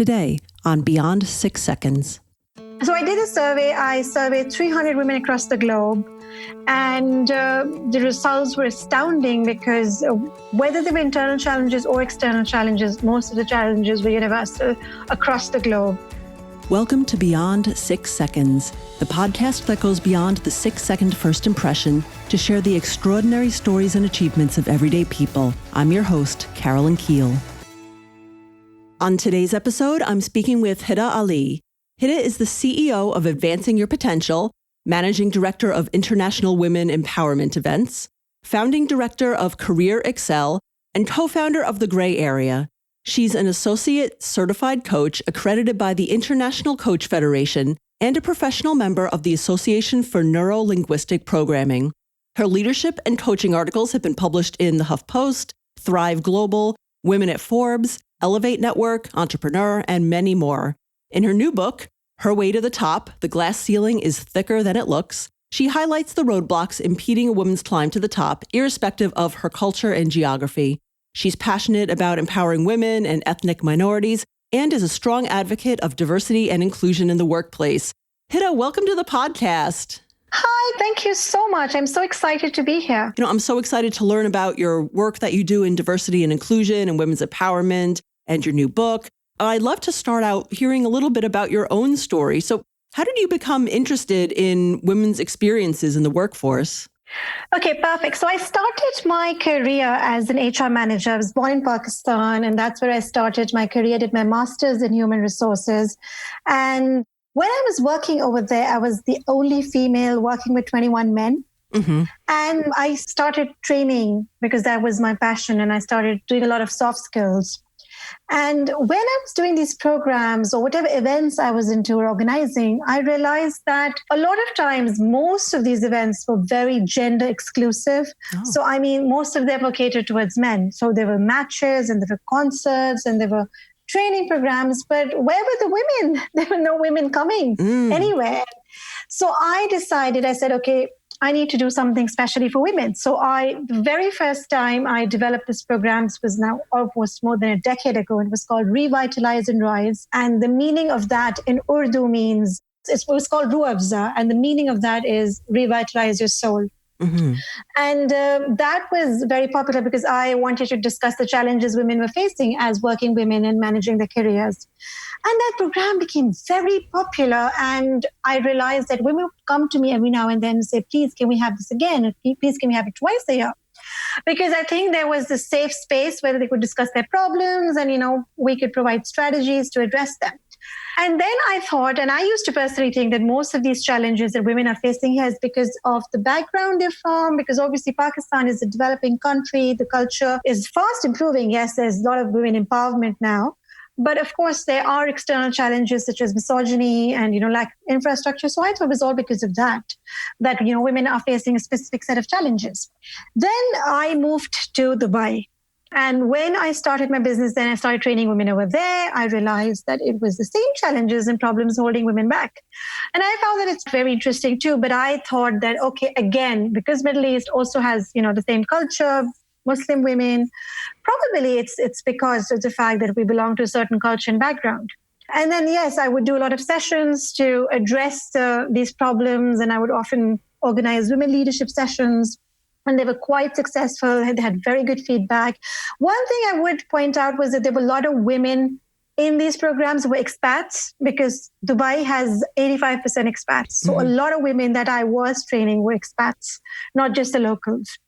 Today on Beyond 6 Seconds. So I did a survey. I surveyed 300 women across the globe. And the results were astounding because whether they were internal challenges or external challenges, most of the challenges were universal across the globe. Welcome to Beyond 6 Seconds, the podcast that goes beyond the 6-second first impression to share the extraordinary stories and achievements of everyday people. I'm your host, Carolyn Keel. On today's episode, I'm speaking with Hira Ali. Hira is the CEO of Advancing Your Potential, Managing Director of International Women Empowerment Events, Founding Director of Career Excel, and co-founder of The Gray Area. She's an associate certified coach accredited by the International Coach Federation and a professional member of the Association for Neuro-Linguistic Programming. Her leadership and coaching articles have been published in the Huff Post, Thrive Global, Women at Forbes, Ellevate Network, Entrepreneur, and many more. In her new book, Her Way to the Top, The Glass Ceiling is Thicker Than It Looks, she highlights the roadblocks impeding a woman's climb to the top, irrespective of her culture and geography. She's passionate about empowering women and ethnic minorities and is a strong advocate of diversity and inclusion in the workplace. Hira, welcome to the podcast. Hi, thank you so much. I'm so excited to be here. I'm so excited to learn about your work that you do in diversity and inclusion and women's empowerment and your new book. I'd love to start out hearing a little bit about your own story. So how did you become interested in women's experiences in the workforce? Okay, perfect. So I started my career as an HR manager. I was born in Pakistan, and that's where I started my career. I did my master's in human resources. And when I was working over there, I was the only female working with 21 men. Mm-hmm. And I started training because that was my passion. And I started doing a lot of soft skills. And when I was doing these programs or whatever events I was into or organizing, I realized that a lot of times, most of these events were very gender exclusive. Oh. So, most of them were catered towards men. So there were matches and there were concerts and there were training programs. But where were the women? There were no women coming anywhere. So I said, okay, I need to do something specially for women. So the very first time I developed this program was now almost more than a decade ago. It was called Revitalize and Rise. And the meaning of that in Urdu means, it was called Ruh Afza. And the meaning of that is revitalize your soul. Mm-hmm. And that was very popular because I wanted to discuss the challenges women were facing as working women and managing their careers. And that program became very popular. And I realized that women would come to me every now and then and say, please, can we have this again? Please, can we have it twice a year? Because I think there was this safe space where they could discuss their problems and, we could provide strategies to address them. And then I thought, and I used to personally think that most of these challenges that women are facing here is because of the background they're from, because obviously Pakistan is a developing country. The culture is fast improving. Yes, there's a lot of women empowerment now. But of course, there are external challenges such as misogyny and, lack of infrastructure. So I thought it was all because of that, women are facing a specific set of challenges. Then I moved to Dubai. And when I started my business, then I started training women over there. I realized that it was the same challenges and problems holding women back. And I found that it's very interesting too. But I thought that, okay, again, because Middle East also has, the same culture, Muslim women, probably it's because of the fact that we belong to a certain culture and background. And then, yes, I would do a lot of sessions to address these problems. And I would often organize women leadership sessions. And they were quite successful. They had very good feedback. One thing I would point out was that there were a lot of women in these programs who were expats because Dubai has 85% expats. So a lot of women that I was training were expats, not just the locals.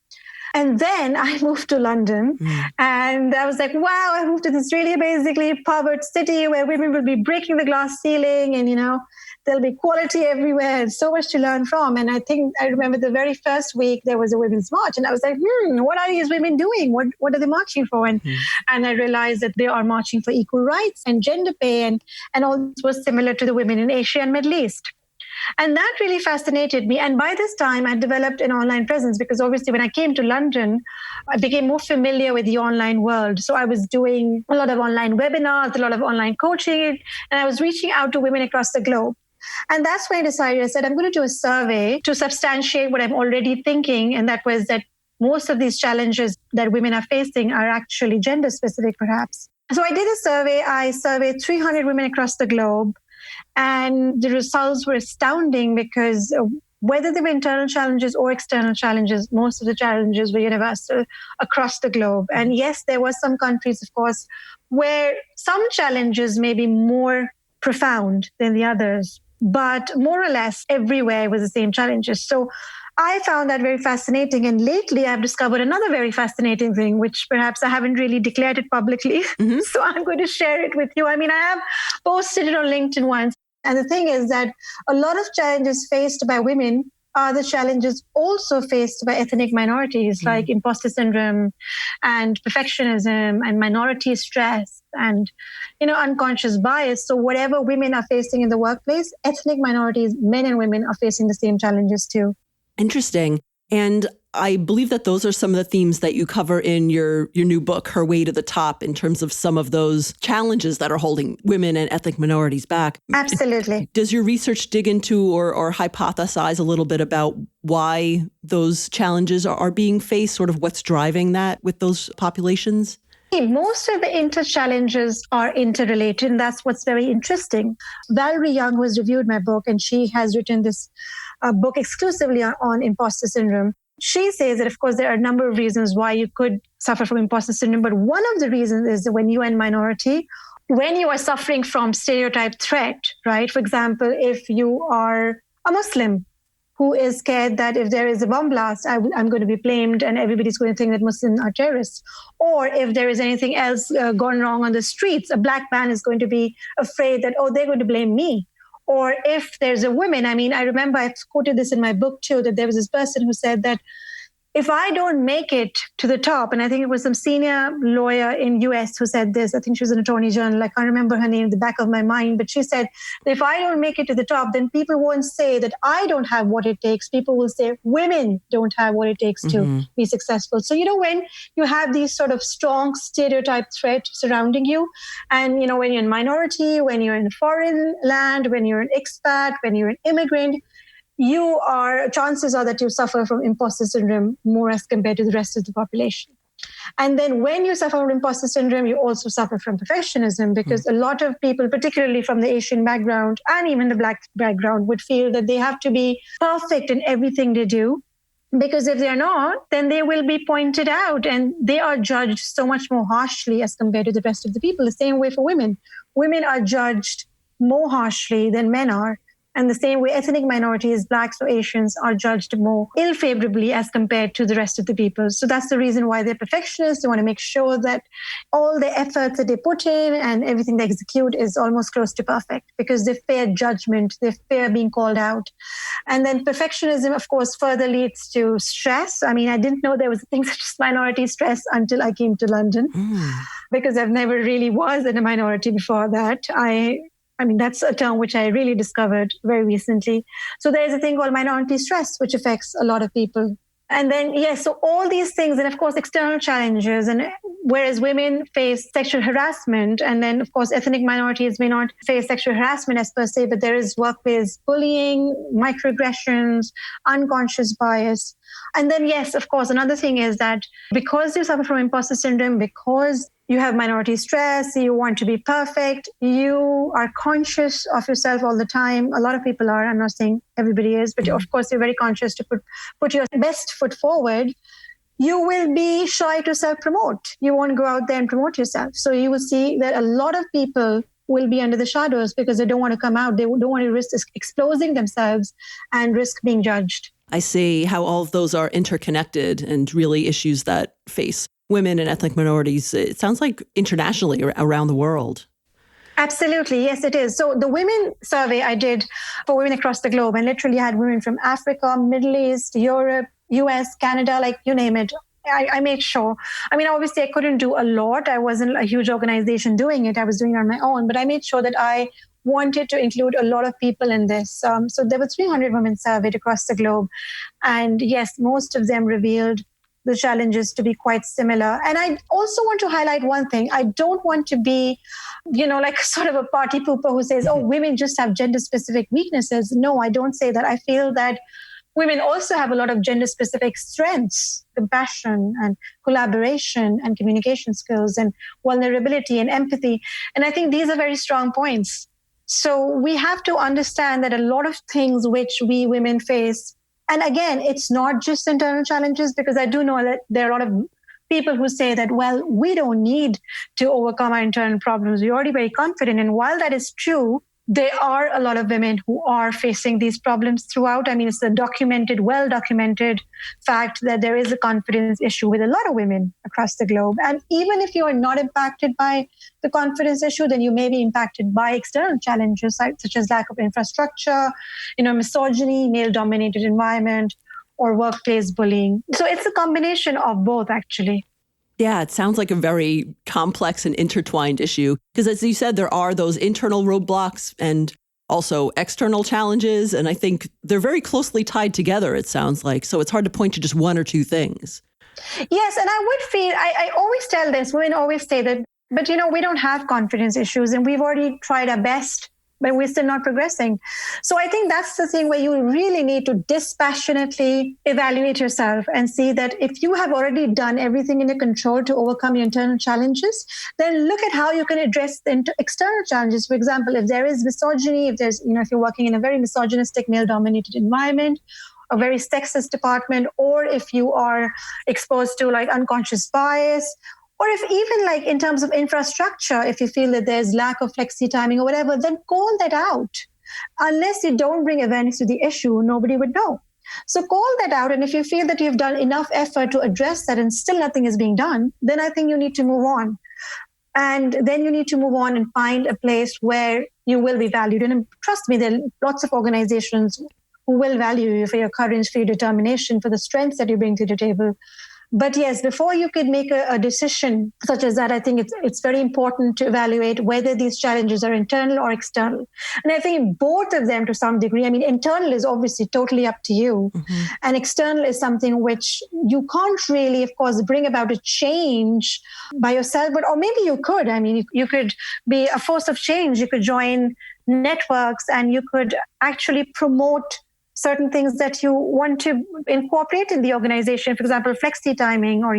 And then I moved to London and I was like, wow, I moved to this really basically powered city where women will be breaking the glass ceiling and, there'll be quality everywhere and so much to learn from. And I remember the very first week there was a women's march and I was like, what are these women doing? What are they marching for? And I realized that they are marching for equal rights and gender pay and all this was similar to the women in Asia and Middle East. And that really fascinated me. And by this time, I developed an online presence because obviously when I came to London, I became more familiar with the online world. So I was doing a lot of online webinars, a lot of online coaching, and I was reaching out to women across the globe. And that's when I said, I'm going to do a survey to substantiate what I'm already thinking. And that was that most of these challenges that women are facing are actually gender specific, perhaps. So I did a survey. I surveyed 300 women across the globe. And the results were astounding because whether they were internal challenges or external challenges, most of the challenges were universal across the globe. And yes, there were some countries, of course, where some challenges may be more profound than the others, but more or less everywhere was the same challenges. So I found that very fascinating. And lately I've discovered another very fascinating thing, which perhaps I haven't really declared it publicly. Mm-hmm. So I'm going to share it with you. I mean, I have posted it on LinkedIn once. And the thing is that a lot of challenges faced by women are the challenges also faced by ethnic minorities, like imposter syndrome and perfectionism and minority stress and, unconscious bias. So whatever women are facing in the workplace, ethnic minorities, men and women, are facing the same challenges too. Interesting. And I believe that those are some of the themes that you cover in your new book, Her Way to the Top, in terms of some of those challenges that are holding women and ethnic minorities back. Absolutely. Does your research dig into or hypothesize a little bit about why those challenges are being faced, sort of what's driving that with those populations? Most of the inter-challenges are interrelated, and that's what's very interesting. Valerie Young, who has reviewed my book, and she has written this book exclusively on imposter syndrome. She says that, of course, there are a number of reasons why you could suffer from imposter syndrome, but one of the reasons is that when you are in minority, when you are suffering from stereotype threat, right? For example, if you are a Muslim who is scared that if there is a bomb blast, I'm going to be blamed and everybody's going to think that Muslims are terrorists. Or if there is anything else gone wrong on the streets, a black man is going to be afraid that, they're going to blame me. Or if there's a woman, I remember I quoted this in my book too, that there was this person who said that if I don't make it to the top, and I think it was some senior lawyer in US who said this, I think she was an attorney general, I can't remember her name in the back of my mind, but she said, if I don't make it to the top, then people won't say that I don't have what it takes. People will say women don't have what it takes to be successful. So, when you have these sort of strong stereotype threat surrounding you, and, when you're in minority, when you're in a foreign land, when you're an expat, when you're an immigrant, chances are that you suffer from imposter syndrome more as compared to the rest of the population. And then when you suffer from imposter syndrome, you also suffer from perfectionism, because a lot of people, particularly from the Asian background and even the Black background, would feel that they have to be perfect in everything they do. Because if they're not, then they will be pointed out and they are judged so much more harshly as compared to the rest of the people. The same way for women. Women are judged more harshly than men are. And the same way ethnic minorities, Blacks or Asians, are judged more ill-favorably as compared to the rest of the people. So that's the reason why they're perfectionists. They want to make sure that all the efforts that they put in and everything they execute is almost close to perfect, because they fear judgment, they fear being called out. And then perfectionism, of course, further leads to stress. I didn't know there was a thing such as minority stress until I came to London, because I've never really was in a minority before that. That's a term which I really discovered very recently. So there's a thing called minority stress, which affects a lot of people. And then, so all these things, and of course, external challenges, and whereas women face sexual harassment, and then, of course, ethnic minorities may not face sexual harassment as per se, but there is workplace bullying, microaggressions, unconscious bias. And then, yes, of course, another thing is that because you suffer from imposter syndrome, because you have minority stress, you want to be perfect, you are conscious of yourself all the time. A lot of people are, I'm not saying everybody is, but of course you're very conscious to put your best foot forward. You will be shy to self-promote. You won't go out there and promote yourself. So you will see that a lot of people will be under the shadows because they don't want to come out. They don't want to risk exposing themselves and risk being judged. I see how all of those are interconnected and really issues that face women and ethnic minorities. It sounds like internationally around the world. Absolutely. Yes, it is. So the women survey I did for women across the globe, and literally had women from Africa, Middle East, Europe, US, Canada, like you name it. I made sure. Obviously I couldn't do a lot. I wasn't a huge organization doing it. I was doing it on my own, but I made sure that I wanted to include a lot of people in this. So there were 300 women surveyed across the globe. And yes, most of them revealed the challenges to be quite similar. And I also want to highlight one thing. I don't want to be, like sort of a party pooper who says, women just have gender specific weaknesses. No, I don't say that. I feel that women also have a lot of gender-specific strengths, compassion and collaboration and communication skills and vulnerability and empathy. And I think these are very strong points. So we have to understand that a lot of things which we women face, and again, it's not just internal challenges, because I do know that there are a lot of people who say that, well, we don't need to overcome our internal problems. We're already very confident. And while that is true, there are a lot of women who are facing these problems throughout. I mean, it's a documented, well-documented fact that there is a confidence issue with a lot of women across the globe. And even if you are not impacted by the confidence issue, then you may be impacted by external challenges such as lack of infrastructure, misogyny, male-dominated environment, or workplace bullying. So it's a combination of both, actually. Yeah, it sounds like a very complex and intertwined issue because, as you said, there are those internal roadblocks and also external challenges. And I think they're very closely tied together, it sounds like. So it's hard to point to just one or two things. Yes, and I would feel, I always tell this, women always say that, but we don't have confidence issues and we've already tried our best, but we're still not progressing. So I think that's the thing where you really need to dispassionately evaluate yourself and see that if you have already done everything in your control to overcome your internal challenges, then look at how you can address the external challenges. For example, if there is misogyny, if there's, if you're working in a very misogynistic, male-dominated environment, a very sexist department, or if you are exposed to unconscious bias, or if even in terms of infrastructure, if you feel that there's lack of flexi timing or whatever, then call that out. Unless you don't bring awareness to the issue, nobody would know. So call that out. And if you feel that you've done enough effort to address that and still nothing is being done, then I think you need to move on. And then you need to move on and find a place where you will be valued. And trust me, there are lots of organizations who will value you for your courage, for your determination, for the strengths that you bring to the table. But yes, before you could make a decision such as that, I think it's very important to evaluate whether these challenges are internal or external. And I think both of them to some degree. I mean, internal is obviously totally up to you. Mm-hmm. And external is something which you can't really, of course, bring about a change by yourself. Or maybe you could. I mean, you could be a force of change. You could join networks and you could actually promote certain things that you want to incorporate in the organization, for example, flexi timing or,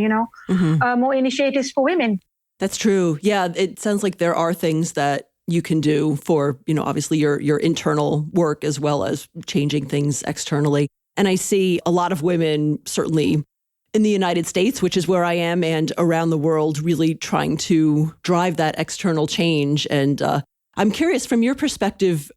more initiatives for women. That's true. Yeah, it sounds like there are things that you can do for, obviously your internal work as well as changing things externally. And I see a lot of women, certainly in the United States, which is where I am, and around the world, really trying to drive that external change. And I'm curious, from your perspective,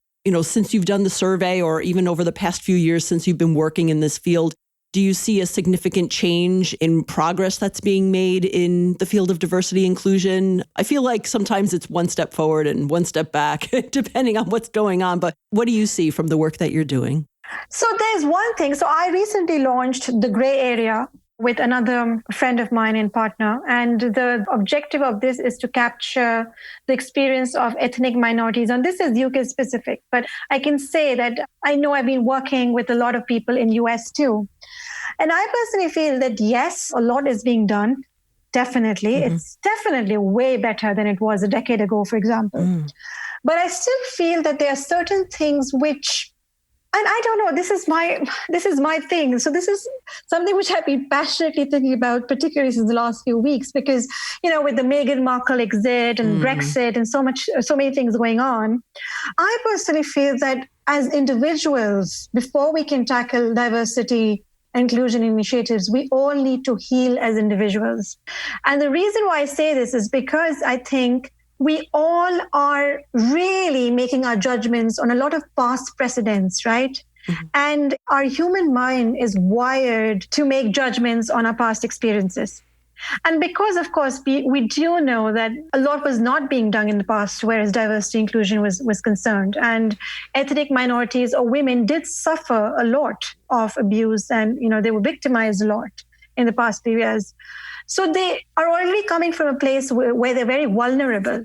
since you've done the survey or even over the past few years since you've been working in this field, do you see a significant change in progress that's being made in the field of diversity inclusion? I feel like sometimes it's one step forward and one step back, depending on what's going on. But what do you see from the work that you're doing? So there's one thing. So I recently launched The Gray Area with another friend of mine and partner. And the objective of this is to capture the experience of ethnic minorities. And this is UK specific, but I can say that I know I've been working with a lot of people in US too. And I personally feel that yes, a lot is being done. Definitely. Mm-hmm. It's definitely way better than it was a decade ago, for example. Mm. But I still feel that there are certain things which, and I don't know, this is my thing. So this is something which I've been passionately thinking about, particularly since the last few weeks, because, with the Meghan Markle exit and Brexit and so many things going on, I personally feel that as individuals, before we can tackle diversity, inclusion initiatives, we all need to heal as individuals. And the reason why I say this is because I think we all are really making our judgments on a lot of past precedents, right? Mm-hmm. And our human mind is wired to make judgments on our past experiences. And because, of course, we do know that a lot was not being done in the past, whereas diversity inclusion was concerned. And ethnic minorities or women did suffer a lot of abuse and, they were victimized a lot in the past few years. So they are already coming from a place where they're very vulnerable.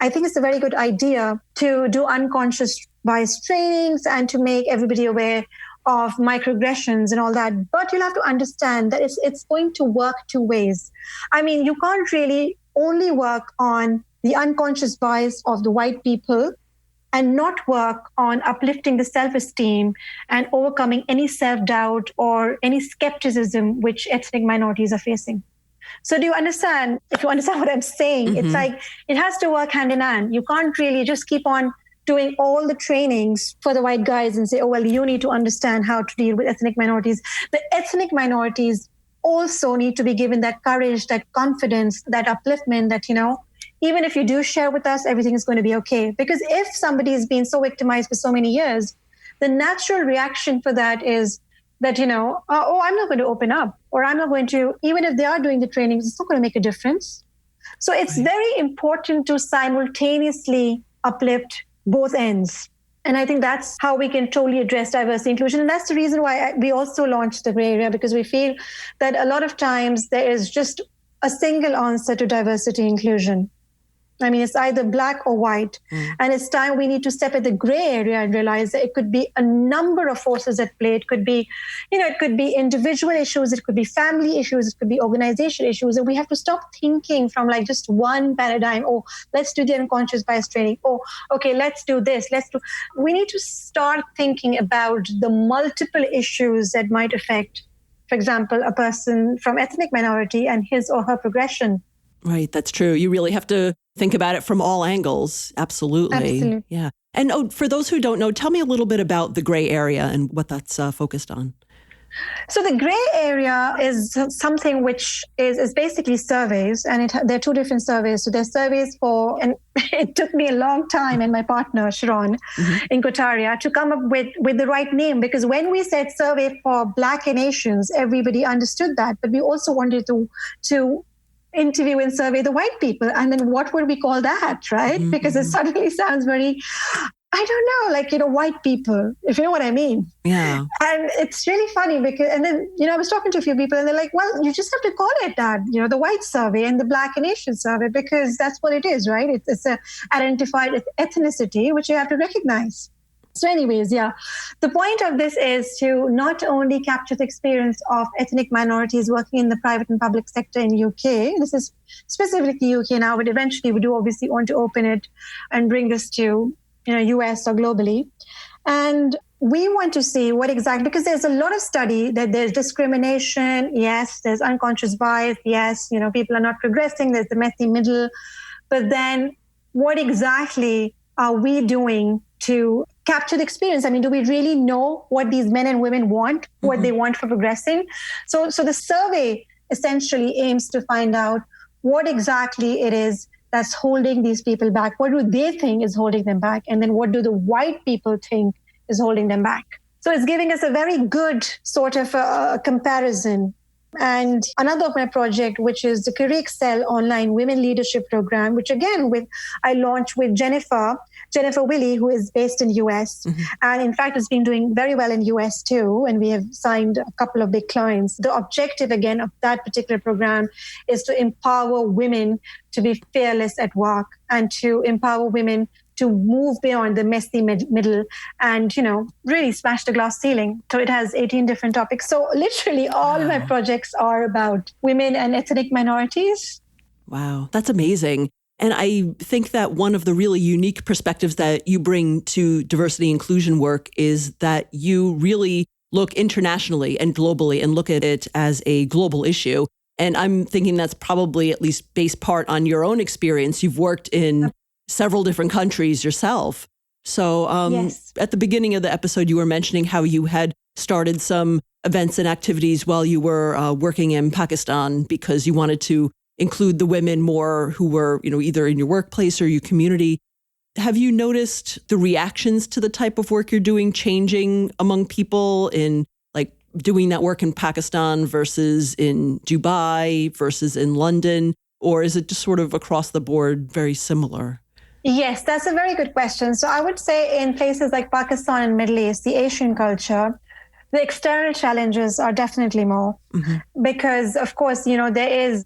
I think it's a very good idea to do unconscious bias trainings and to make everybody aware of microaggressions and all that. But you'll have to understand that it's going to work two ways. I mean, you can't really only work on the unconscious bias of the white people and not work on uplifting the self-esteem and overcoming any self-doubt or any skepticism which ethnic minorities are facing. So do you understand? If you understand what I'm saying, It's like it has to work hand in hand. You can't really just keep on doing all the trainings for the white guys and say, oh, well, you need to understand how to deal with ethnic minorities. The ethnic minorities also need to be given that courage, that confidence, that upliftment that, even if you do share with us, everything is going to be okay. Because if somebody has been so victimized for so many years, the natural reaction for that is that, I'm not going to open up, or I'm not going to, even if they are doing the trainings, it's not going to make a difference. So it's very important to simultaneously uplift both ends. And I think that's how we can totally address diversity inclusion. And that's the reason why we also launched the gray area, because we feel that a lot of times there is just a single answer to diversity inclusion. I mean, it's either black or white. And it's time we need to step at the gray area and realize that it could be a number of forces at play. It could be, it could be individual issues. It could be family issues. It could be organization issues. And we have to stop thinking from like just one paradigm. Oh, let's do the unconscious bias training. Oh, okay, let's do this. We need to start thinking about the multiple issues that might affect, for example, a person from ethnic minority and his or her progression. Right, that's true. You really have to think about it from all angles. Absolutely. Yeah. And for those who don't know, tell me a little bit about the gray area and what that's focused on. So the gray area is something which is basically surveys, and there are two different surveys. So there's surveys and it took me a long time and my partner, Sharon, in Kotaria, to come up with the right name, because when we said survey for Black and Asians, everybody understood that. But we also wanted to interview and survey the white people. And then what would we call that, right? Because it suddenly sounds very, I don't know, like, white people, if you know what I mean. Yeah. And it's really funny because, and then, I was talking to a few people and they're like, well, you just have to call it that, the white survey and the Black and Asian survey, because that's what it is, right? It's a identified ethnicity, which you have to recognize. So anyways, yeah, the point of this is to not only capture the experience of ethnic minorities working in the private and public sector in UK. This is specifically UK now, but eventually we do obviously want to open it and bring this to, US or globally. And we want to see what exactly, because there's a lot of study that there's discrimination. Yes, there's unconscious bias. Yes, people are not progressing. There's the messy middle. But then what exactly are we doing to capture the experience? I mean, do we really know what these men and women want, what they want for progressing? So the survey essentially aims to find out what exactly it is that's holding these people back. What do they think is holding them back? And then what do the white people think is holding them back? So it's giving us a very good sort of a comparison. And another of my project, which is the Career Excel online women leadership program, which again, I launched with Jennifer Willie, who is based in US. And in fact, it's been doing very well in US too. And we have signed a couple of big clients. The objective again of that particular program is to empower women to be fearless at work and to empower women to move beyond the messy middle and, really smash the glass ceiling. So it has 18 different topics. So literally all of my projects are about women and ethnic minorities. Wow, that's amazing. And I think that one of the really unique perspectives that you bring to diversity inclusion work is that you really look internationally and globally and look at it as a global issue. And I'm thinking that's probably at least based part on your own experience. You've worked in several different countries yourself. So yes. At the beginning of the episode, you were mentioning how you had started some events and activities while you were working in Pakistan because you wanted to include the women more who were, either in your workplace or your community. Have you noticed the reactions to the type of work you're doing changing among people in like doing that work in Pakistan versus in Dubai versus in London? Or is it just sort of across the board very similar? Yes, that's a very good question. So I would say in places like Pakistan and Middle East, the Asian culture, the external challenges are definitely more because, of course, there is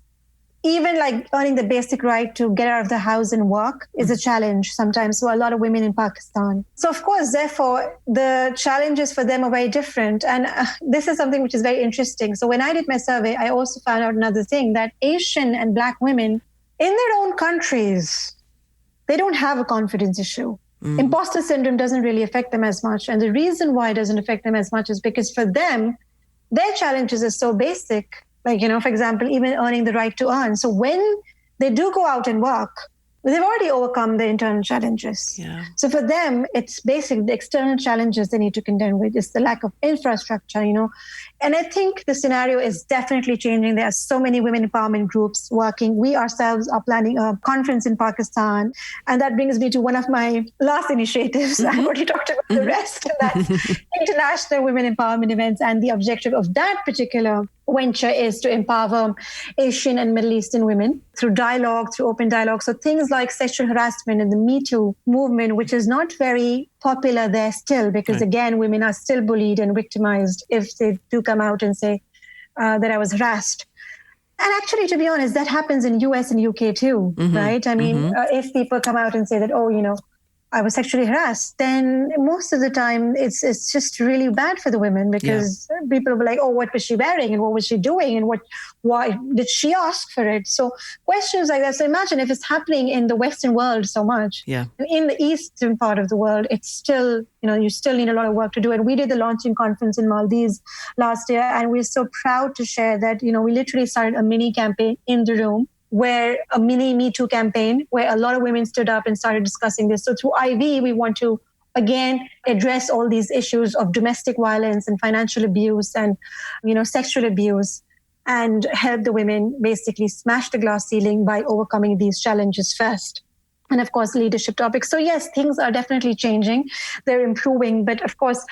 even like earning the basic right to get out of the house and work is a challenge sometimes for a lot of women in Pakistan. So, of course, therefore, the challenges for them are very different. And this is something which is very interesting. So when I did my survey, I also found out another thing, that Asian and Black women in their own countries, they don't have a confidence issue. Imposter syndrome doesn't really affect them as much. And the reason why it doesn't affect them as much is because for them, their challenges are so basic. Like, for example, even earning the right to earn. So when they do go out and work, they've already overcome the internal challenges. Yeah. So for them, it's basic. The external challenges they need to contend with is the lack of infrastructure, And I think the scenario is definitely changing. There are so many women empowerment groups working. We ourselves are planning a conference in Pakistan. And that brings me to one of my last initiatives. I've already talked about the rest. And that's International Women Empowerment Events. And the objective of that particular venture is to empower Asian and Middle Eastern women through dialogue, through open dialogue. So things like sexual harassment and the Me Too movement, which is not very popular there still, because again, women are still bullied and victimized if they do come out and say that I was harassed. And actually, to be honest, that happens in US and UK too, right? I mean, if people come out and say that, I was sexually harassed, then most of the time it's just really bad for the women because people will be like, what was she wearing and what was she doing and why did she ask for it? So questions like that. So imagine if it's happening in the Western world so much. Yeah. In the Eastern part of the world, it's still, you still need a lot of work to do. And we did the launching conference in Maldives last year, and we're so proud to share that, we literally started a mini campaign in the room, where a mini Me Too campaign, where a lot of women stood up and started discussing this. So through IV, we want to, again, address all these issues of domestic violence and financial abuse and, sexual abuse, and help the women basically smash the glass ceiling by overcoming these challenges first. And of course, leadership topics. So yes, things are definitely changing. They're improving. But of course,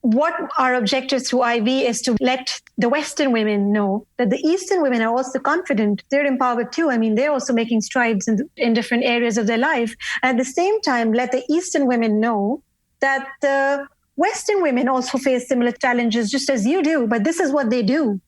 what our objective through IV is to let the Western women know that the Eastern women are also confident. They're empowered too. I mean, they're also making strides in different areas of their life. And at the same time, let the Eastern women know that the Western women also face similar challenges just as you do, but this is what they do.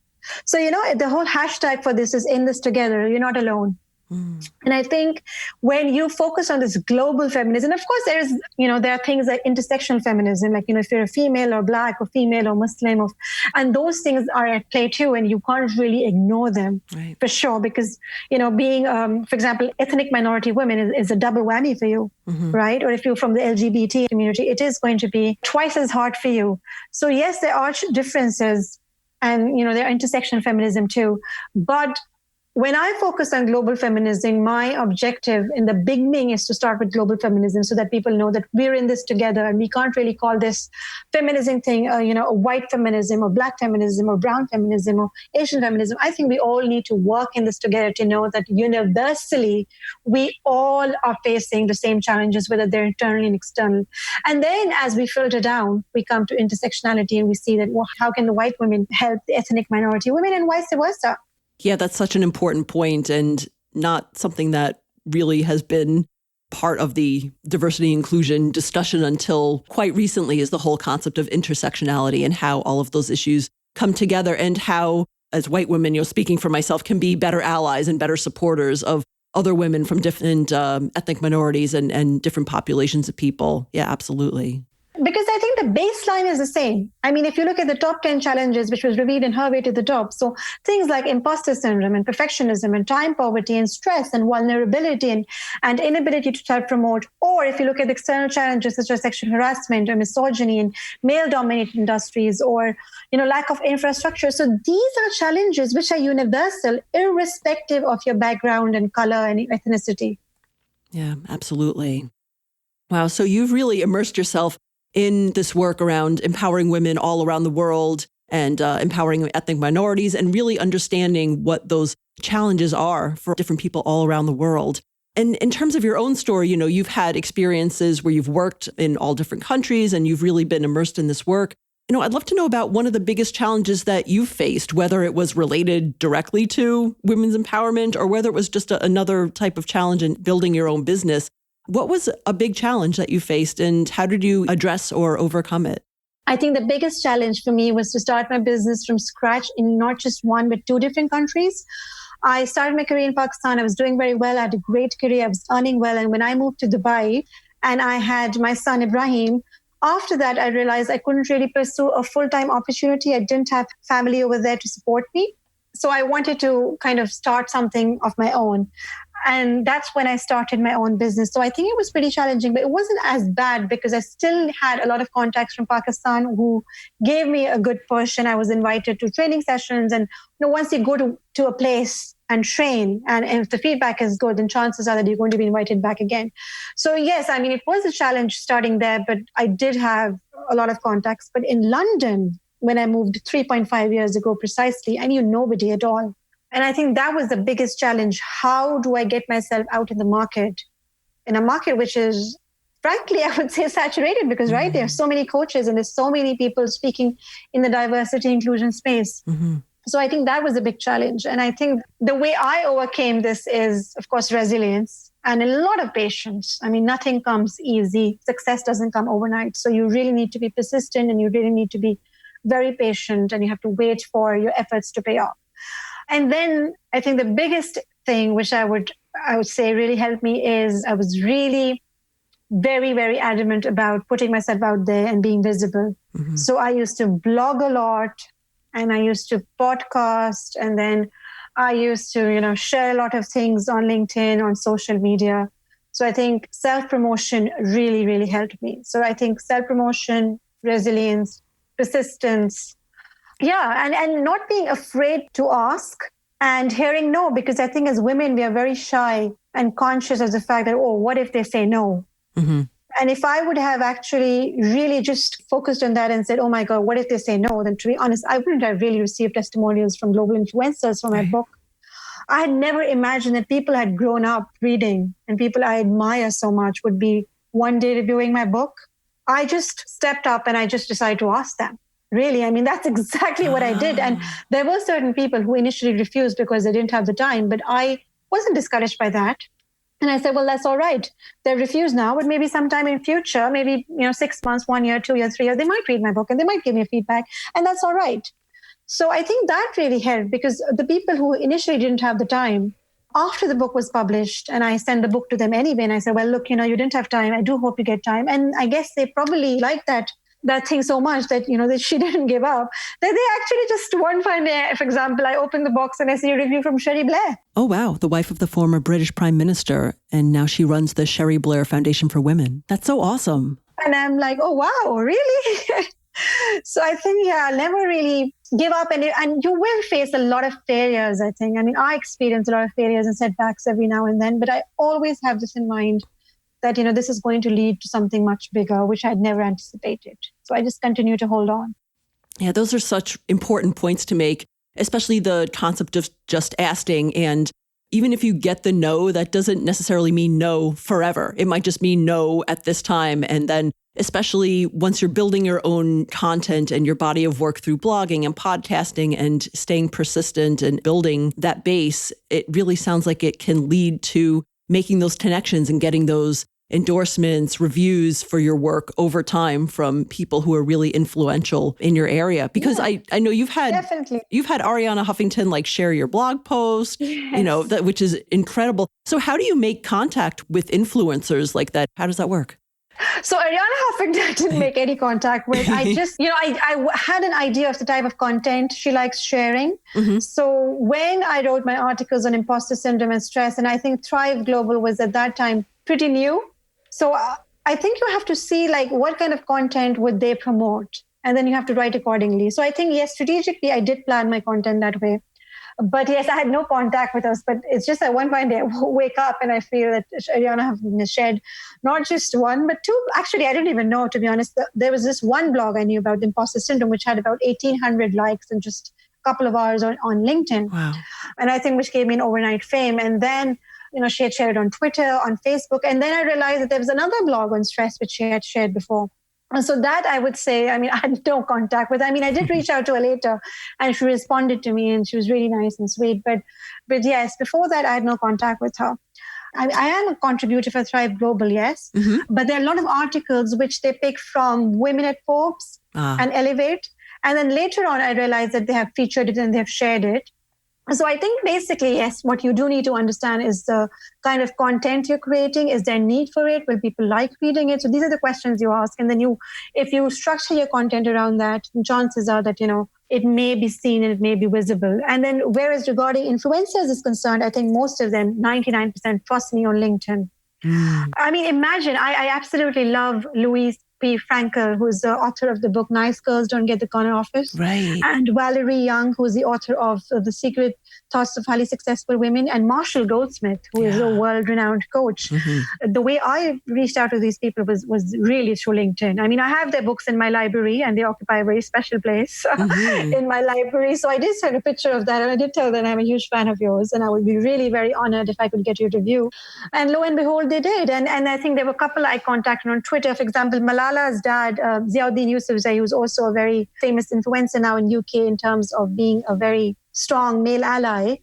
So, the whole hashtag for this is in this together. You're not alone. And I think when you focus on this global feminism, of course, there are things like intersectional feminism, like, if you're a female or Black or female or Muslim, and those things are at play too, and you can't really ignore them for sure, because, being, for example, ethnic minority women is a double whammy for you, right? Or if you're from the LGBT community, it is going to be twice as hard for you. So yes, there are differences, and, there are intersectional feminism too, but when I focus on global feminism, my objective in the beginning is to start with global feminism so that people know that we're in this together, and we can't really call this feminism thing, a white feminism or Black feminism or brown feminism or Asian feminism. I think we all need to work in this together to know that universally, we all are facing the same challenges, whether they're internal and external. And then as we filter down, we come to intersectionality and we see that, how can the white women help the ethnic minority women and vice versa? Yeah, that's such an important point, and not something that really has been part of the diversity inclusion discussion until quite recently, is the whole concept of intersectionality and how all of those issues come together, and how, as white women, speaking for myself, can be better allies and better supporters of other women from different ethnic minorities and different populations of people. Yeah, absolutely. Because I think the baseline is the same. I mean, if you look at the top 10 challenges, which was revealed in Her Way to the Top, so things like imposter syndrome and perfectionism and time poverty and stress and vulnerability and inability to self-promote, or if you look at external challenges such as sexual harassment or misogyny in male-dominated industries, or, lack of infrastructure. So these are challenges which are universal, irrespective of your background and color and ethnicity. Yeah, absolutely. Wow. So you've really immersed yourself in this work around empowering women all around the world and empowering ethnic minorities, and really understanding what those challenges are for different people all around the world. And in terms of your own story, you've had experiences where you've worked in all different countries and you've really been immersed in this work. I'd love to know about one of the biggest challenges that you've faced, whether it was related directly to women's empowerment or whether it was just another type of challenge in building your own business. What was a big challenge that you faced, and how did you address or overcome it? I think the biggest challenge for me was to start my business from scratch in not just one, but two different countries. I started my career in Pakistan. I was doing very well. I had a great career. I was earning well. And when I moved to Dubai and I had my son, Ibrahim, after that, I realized I couldn't really pursue a full-time opportunity. I didn't have family over there to support me. So I wanted to kind of start something of my own. And that's when I started my own business. So I think it was pretty challenging, but it wasn't as bad because I still had a lot of contacts from Pakistan who gave me a good push, and I was invited to training sessions. And once you go to a place and train, and if the feedback is good, then chances are that you're going to be invited back again. So yes, it was a challenge starting there, but I did have a lot of contacts. But in London, when I moved 3.5 years ago precisely, I knew nobody at all. And I think that was the biggest challenge. How do I get myself out in the market, in a market which is, frankly, I would say saturated because, right, there are so many coaches and there's so many people speaking in the diversity inclusion space. Mm-hmm. So I think that was a big challenge. And I think the way I overcame this is, of course, resilience and a lot of patience. Nothing comes easy. Success doesn't come overnight. So you really need to be persistent and you really need to be very patient, and you have to wait for your efforts to pay off. And then I think the biggest thing, which I would say really helped me, is I was really very, very adamant about putting myself out there and being visible. Mm-hmm. So I used to blog a lot, and I used to podcast, and then I used to, share a lot of things on LinkedIn, on social media. So I think self-promotion really, really helped me. So I think self-promotion, resilience, persistence, and not being afraid to ask and hearing no, because I think as women, we are very shy and conscious of the fact that, what if they say no? Mm-hmm. And if I would have actually really just focused on that and said, oh my God, what if they say no? Then to be honest, I wouldn't have really received testimonials from global influencers for my book. I had never imagined that people had grown up reading and people I admire so much would be one day reviewing my book. I just stepped up and I just decided to ask them. Really, that's exactly what I did. And there were certain people who initially refused because they didn't have the time, but I wasn't discouraged by that. And I said, well, that's all right. They refused now, but maybe sometime in future, maybe 6 months, 1 year, 2 years, 3 years, they might read my book and they might give me feedback, and that's all right. So I think that really helped, because the people who initially didn't have the time, after the book was published and I sent the book to them anyway, and I said, well, look, you didn't have time. I do hope you get time. And I guess they probably liked that thing so much that, that she didn't give up, that they actually just one fine day, for example, I opened the box and I see a review from Sherry Blair. Oh, wow. The wife of the former British Prime Minister. And now she runs the Sherry Blair Foundation for Women. That's so awesome. And I'm like, oh, wow, really? So I think, I'll never really give up. And you will face a lot of failures, I think. I experience a lot of failures and setbacks every now and then, but I always have this in mind that, this is going to lead to something much bigger, which I'd never anticipated. So I just continue to hold on. Yeah, those are such important points to make, especially the concept of just asking. And even if you get the no, that doesn't necessarily mean no forever. It might just mean no at this time. And then especially once you're building your own content and your body of work through blogging and podcasting and staying persistent and building that base, it really sounds like it can lead to making those connections and getting those endorsements, reviews for your work over time from people who are really influential in your area. Because I know you've had Arianna Huffington share your blog post, yes. Which is incredible. So how do you make contact with influencers like that? How does that work? So Arianna Huffington didn't make any contact with. I just, I had an idea of the type of content she likes sharing. Mm-hmm. So when I wrote my articles on imposter syndrome and stress, and I think Thrive Global was at that time pretty new. So I think you have to see what kind of content would they promote, and then you have to write accordingly. So I think, yes, strategically, I did plan my content that way. But yes, I had no contact with us, but it's just that one fine day I wake up and I feel that Arianna has shared not just one, but two. Actually, I didn't even know, to be honest. There was this one blog I knew about the imposter syndrome, which had about 1,800 likes in just a couple of hours on LinkedIn. Wow. And I think which gave me an overnight fame. And then she had shared it on Twitter, on Facebook. And then I realized that there was another blog on stress, which she had shared before. And so that I would say, I had no contact with her. I did reach out to her later and she responded to me and she was really nice and sweet. But yes, before that, I had no contact with her. I am a contributor for Thrive Global, yes. Mm-hmm. But there are a lot of articles which they pick from women at Forbes and Ellevate. And then later on, I realized that they have featured it and they have shared it. So I think basically, yes, what you do need to understand is the kind of content you're creating. Is there a need for it? Will people like reading it? So these are the questions you ask. And then if you structure your content around that, chances are that, it may be seen and it may be visible. And then whereas regarding influencers is concerned, I think most of them, 99%, trust me on LinkedIn. I mean, imagine, I absolutely love Louise P. Frankel, who's the author of the book Nice Girls Don't Get the Corner Office. Right. And Valerie Young, who's the author of The Secret Thoughts of Highly Successful Women, and Marshall Goldsmith, who is a world-renowned coach. The way I reached out to these people was really through LinkedIn. I mean, I have their books in my library and they occupy a very special place in my library. So I did send a picture of that and I did tell them I'm a huge fan of yours and I would be really very honored if I could get your review. And lo and behold, they did. And I think there were a couple I contacted on Twitter. For example, Malala's dad, Ziauddin Yousafzai, who's also a very famous influencer now in UK in terms of being a very strong male ally.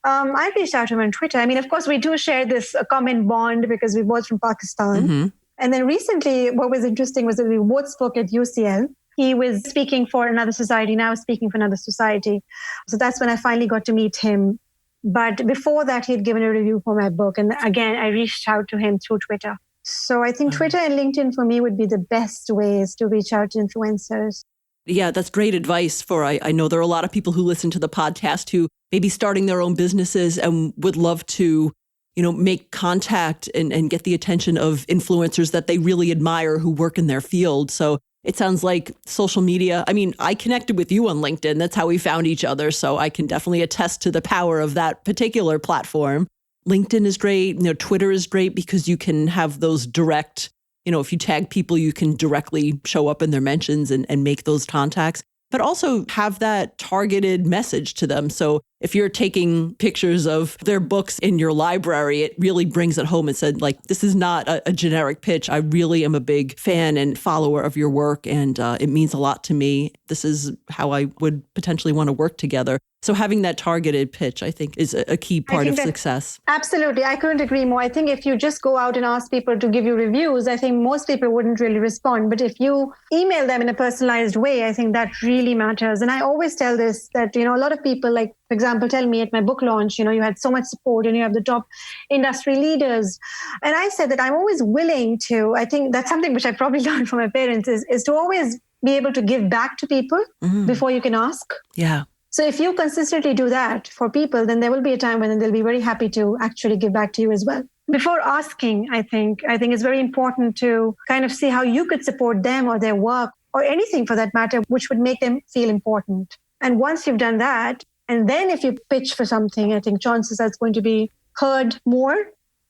I reached out to him on Twitter. I mean, of course, we do share this common bond because we're both from Pakistan. And then recently, what was interesting was that we both spoke at UCL. He was speaking for another society, now speaking for another society. So that's when I finally got to meet him. But before that, he had given a review for my book. And again, I reached out to him through Twitter. So I think Twitter and LinkedIn for me would be the best ways to reach out to influencers. Yeah, that's great advice for, I know there are a lot of people who listen to the podcast who may be starting their own businesses and would love to, make contact and get the attention of influencers that they really admire who work in their field. So it sounds like social media. I mean, I connected with you on LinkedIn. That's how we found each other. So I can definitely attest to the power of that particular platform. LinkedIn is great. Twitter is great because you can have those direct, if you tag people, you can directly show up in their mentions and make those contacts, but also have that targeted message to them. So if you're taking pictures of their books in your library, it really brings it home and said, like, this is not a generic pitch. I really am a big fan and follower of your work, and it means a lot to me. This is how I would potentially want to work together. So having that targeted pitch, I think, is a key part of success. Absolutely. I couldn't agree more. I think if you just go out and ask people to give you reviews, I think most people wouldn't really respond. But if you email them in a personalized way, I think that really matters. And I always tell this, that, a lot of people, like, for example, tell me at my book launch, you had so much support and you have the top industry leaders. And I said that I'm always willing to, I think that's something which I probably learned from my parents, is to always be able to give back to people before you can ask. Yeah. So if you consistently do that for people, then there will be a time when they'll be very happy to actually give back to you as well. Before asking, I think it's very important to kind of see how you could support them or their work or anything for that matter, which would make them feel important. And once you've done that, and then if you pitch for something, I think chances are it's going to be heard more,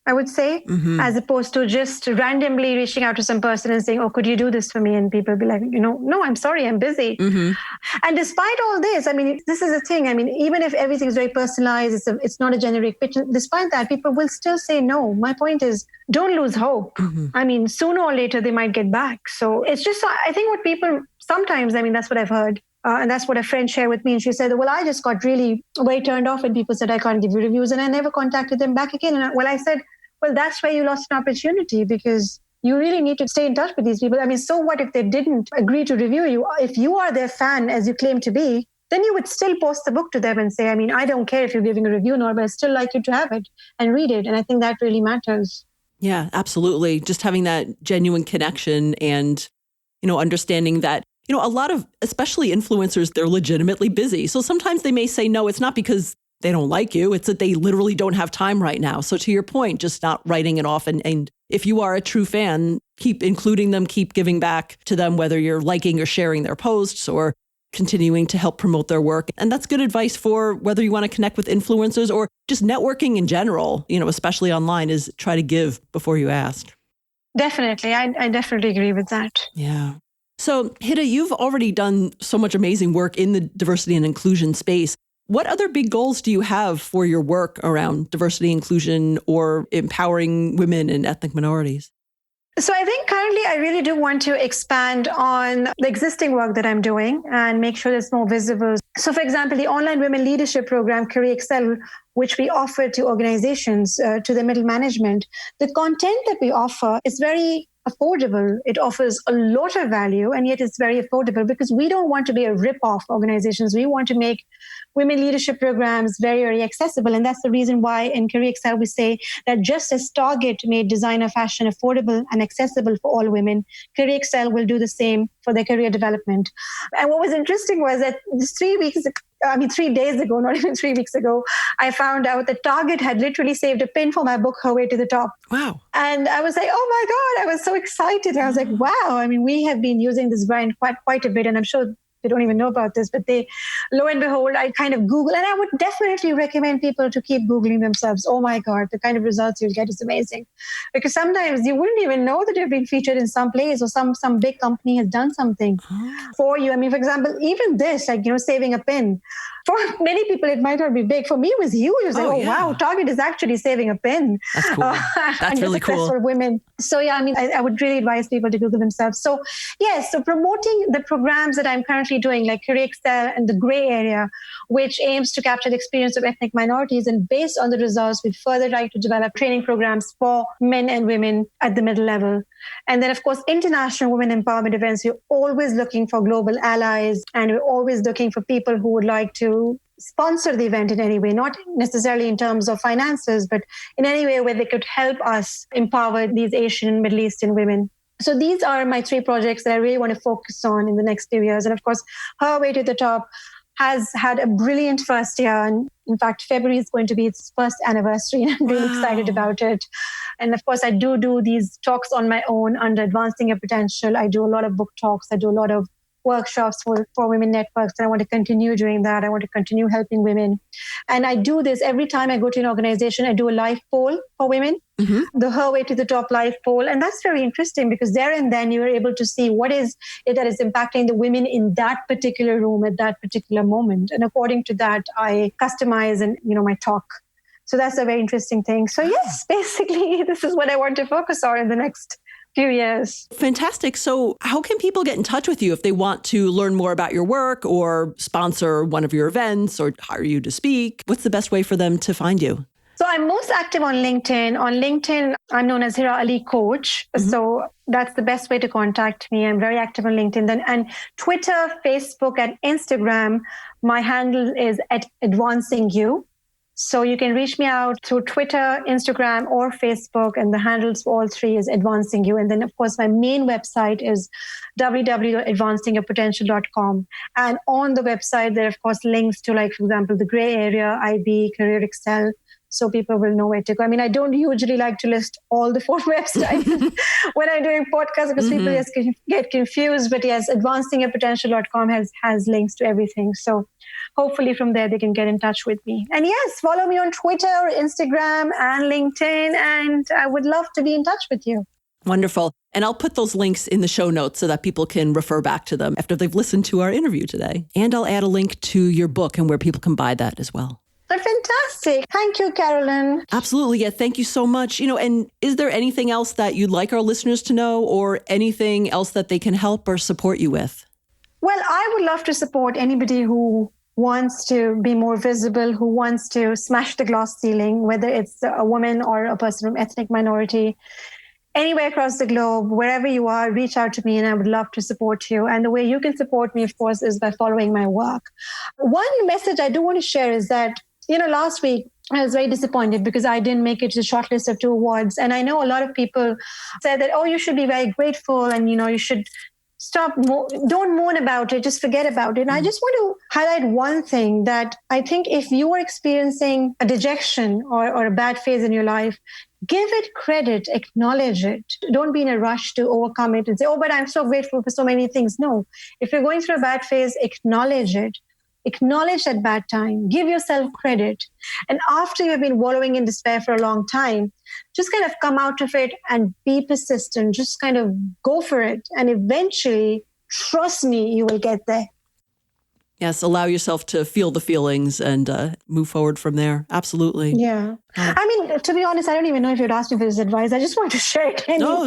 I would say, as opposed to just randomly reaching out to some person and saying, oh, could you do this for me? And people be like, no, I'm sorry, I'm busy. And despite all this, I mean, this is a thing. I mean, even if everything is very personalized, it's not a generic pitch. Despite that, people will still say no. My point is, don't lose hope. I mean, sooner or later, they might get back. So it's just, I think what people sometimes, I mean, that's what I've heard. And that's what a friend shared with me. And she said, well, I just got really very turned off when people said, I can't give you reviews. And I never contacted them back again. And I said, well, that's where you lost an opportunity, because you really need to stay in touch with these people. I mean, so what if they didn't agree to review you? If you are their fan, as you claim to be, then you would still post the book to them and say, I mean, I don't care if you're giving a review or not, but I still like you to have it and read it. And I think that really matters. Yeah, absolutely. Just having that genuine connection and, understanding that, a lot of, especially influencers, they're legitimately busy. So sometimes they may say no, it's not because they don't like you. It's that they literally don't have time right now. So to your point, just not writing it off. And if you are a true fan, keep including them, keep giving back to them, whether you're liking or sharing their posts or continuing to help promote their work. And that's good advice for whether you want to connect with influencers or just networking in general, especially online, is try to give before you ask. Definitely. I definitely agree with that. Yeah. So Hira, you've already done so much amazing work in the diversity and inclusion space. What other big goals do you have for your work around diversity, inclusion, or empowering women and ethnic minorities? So I think currently I really do want to expand on the existing work that I'm doing and make sure it's more visible. So for example, the online women leadership program, Career Excel, which we offer to organizations, to the middle management, the content that we offer is very affordable. It offers a lot of value, and yet it's very affordable because we don't want to be a rip-off organizations. We want to make women leadership programs very, very accessible. And that's the reason why in Career Excel, we say that just as Target made designer fashion affordable and accessible for all women, Career Excel will do the same for their career development. And what was interesting was that 3 days ago, not even 3 weeks ago, I found out that Target had literally saved a pin for my book, Her Way to the Top. Wow. And I was like, oh my God, I was so excited. I was like, wow. I mean, we have been using this brand quite a bit, and I'm sure they don't even know about this, but lo and behold, I kind of Google, and I would definitely recommend people to keep Googling themselves. Oh my God, the kind of results you'll get is amazing. Because sometimes you wouldn't even know that you've been featured in some place or some big company has done something for you. I mean, for example, even this, saving a pin. For many people, it might not be big. For me, it was huge. It was wow, Target is actually saving a pin. That's cool. That's really cool. For women. So yeah, I mean, I would really advise people to Google themselves. So yes, so promoting the programs that I'm currently doing, like Career Excel and the Gray Area, which aims to capture the experience of ethnic minorities. And based on the results, we further like to develop training programs for men and women at the middle level. And then, of course, international women empowerment events. We're always looking for global allies, and we're always looking for people who would like to sponsor the event in any way, not necessarily in terms of finances, but in any way where they could help us empower these Asian and Middle Eastern women. So these are my 3 projects that I really want to focus on in the next few years. And of course, Her Way to the Top has had a brilliant first year. And in fact, February is going to be its first anniversary, and I'm really excited about it. And of course, I do these talks on my own under Advancing Your Potential. I do a lot of book talks. I do a lot of workshops for women networks. And I want to continue doing that. I want to continue helping women. And I do this every time I go to an organization. I do a live poll for women, the Her Way to the Top live poll. And that's very interesting because there and then you're able to see what is it that is impacting the women in that particular room at that particular moment. And according to that, I customize my talk. So that's a very interesting thing. So yes, basically, this is what I want to focus on in the next few years. Fantastic. So how can people get in touch with you if they want to learn more about your work or sponsor one of your events or hire you to speak? What's the best way for them to find you? So I'm most active on LinkedIn. On LinkedIn, I'm known as Hira Ali Coach. So that's the best way to contact me. I'm very active on LinkedIn. And Twitter, Facebook, and Instagram, my handle is @AdvancingYou. So you can reach me out through Twitter, Instagram, or Facebook, and the handles for all 3 is Advancing You. And then, of course, my main website is www.advancingyourpotential.com. And on the website, there are, of course, links to, like, for example, the Gray Area, IB, Career Excel, so people will know where to go. I mean, I don't usually like to list all the 4 websites when I'm doing podcasts because people just get confused. But yes, advancingyourpotential.com has links to everything. So hopefully from there, they can get in touch with me. And yes, follow me on Twitter, Instagram, and LinkedIn. And I would love to be in touch with you. Wonderful. And I'll put those links in the show notes so that people can refer back to them after they've listened to our interview today. And I'll add a link to your book and where people can buy that as well. But fantastic. Thank you, Carolyn. Absolutely. Yeah. Thank you so much. And is there anything else that you'd like our listeners to know or anything else that they can help or support you with? Well, I would love to support anybody who wants to be more visible, who wants to smash the glass ceiling, whether it's a woman or a person from ethnic minority, anywhere across the globe, wherever you are, reach out to me and I would love to support you. And the way you can support me, of course, is by following my work. One message I do want to share is that, last week, I was very disappointed because I didn't make it to the shortlist of 2 awards. And I know a lot of people said that, you should be very grateful and, you should don't moan about it, just forget about it. And I just want to highlight one thing that I think if you are experiencing a dejection or a bad phase in your life, give it credit, acknowledge it. Don't be in a rush to overcome it and say, but I'm so grateful for so many things. No, if you're going through a bad phase, acknowledge it. Acknowledge that bad time. Give yourself credit. And after you've been wallowing in despair for a long time, just kind of come out of it and be persistent. Just kind of go for it. And eventually, trust me, you will get there. Yes, allow yourself to feel the feelings and move forward from there. Absolutely. Yeah. I mean, to be honest, I don't even know if you'd asked me for this advice. I just want to share it anyway. No,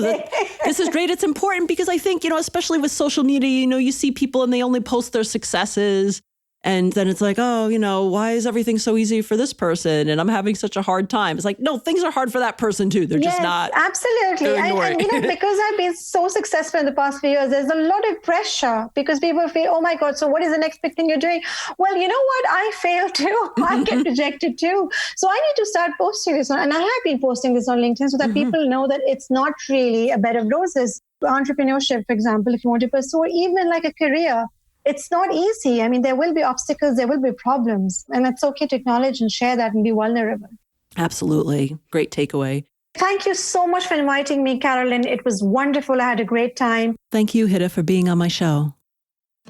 this is great. It's important because I think, especially with social media, you see people and they only post their successes. And then it's like, oh, why is everything so easy for this person? And I'm having such a hard time. It's like, no, things are hard for that person too. They're just not. Absolutely. And because I've been so successful in the past few years, there's a lot of pressure because people feel, oh my God, so what is the next big thing you're doing? Well, you know what? I fail too. I get rejected too. So I need to start posting this on. And I have been posting this on LinkedIn so that people know that it's not really a bed of roses. Entrepreneurship, for example, if you want to pursue even like a career, it's not easy. I mean, there will be obstacles, there will be problems, and it's okay to acknowledge and share that and be vulnerable. Absolutely. Great takeaway. Thank you so much for inviting me, Carolyn. It was wonderful. I had a great time. Thank you, Hira, for being on my show.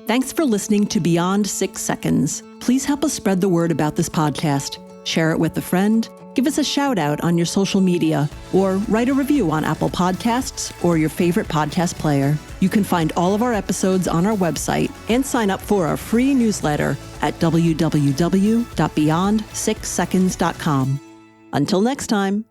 Thanks for listening to Beyond 6 Seconds. Please help us spread the word about this podcast. Share it with a friend. Give us a shout out on your social media or write a review on Apple Podcasts or your favorite podcast player. You can find all of our episodes on our website and sign up for our free newsletter at www.beyond6seconds.com. Until next time.